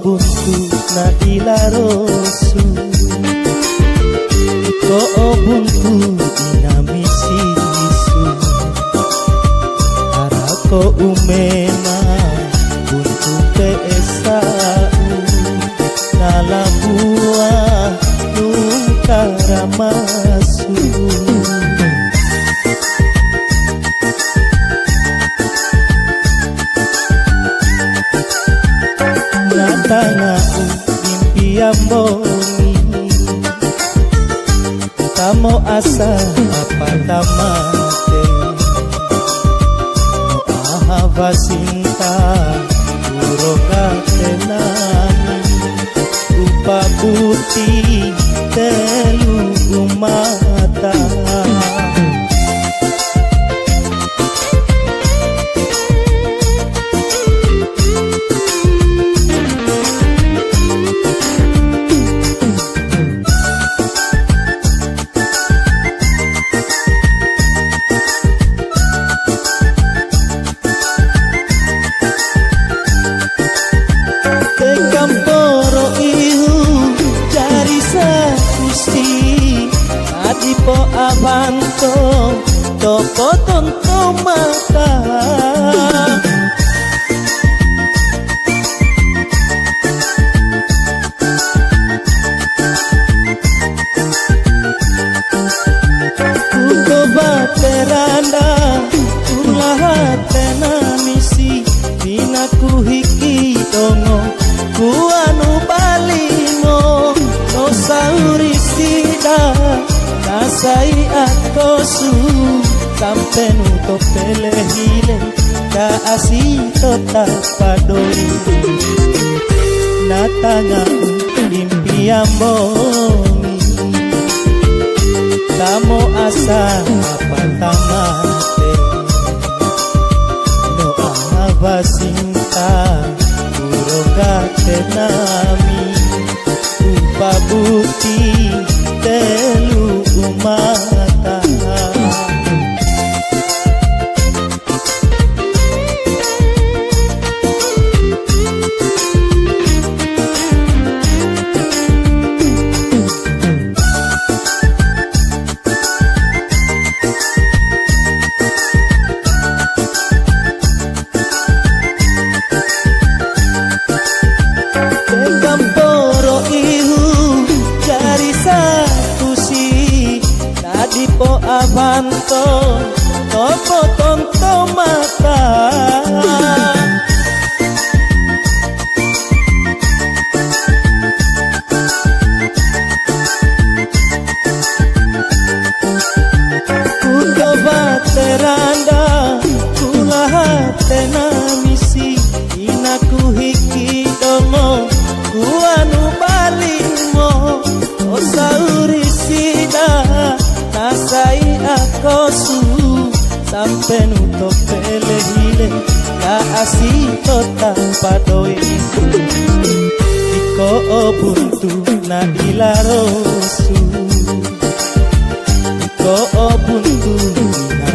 Buntu na ilarosu Iko buntu inamisisu Arako umema buntu peesau Nalabua nungkaramasu Tanga impian bongi Tamo asa apa tamate No ahava sinta Uroka tenani Rupa putih telu mata Adipo avanto topo tonto mata Uko bateranda Kulahatena misi Dinaku hiki dongo Kuanu balimo No sauri sida Nasai akosu sampai nutup pelehile ka asito tapadoi natanga impian bongi tamo asa apa tamate no ahava sinta uroga tenami upa buti telu mata Adipo avanto topo tonto mata Kudo bateranda kulahatena misi inaku hiki domo kuanu balimo osauri sida Nasai akosu sampai nutup pelehile ka asito tapadoi Iko buntu na ilarosu Iko buntu na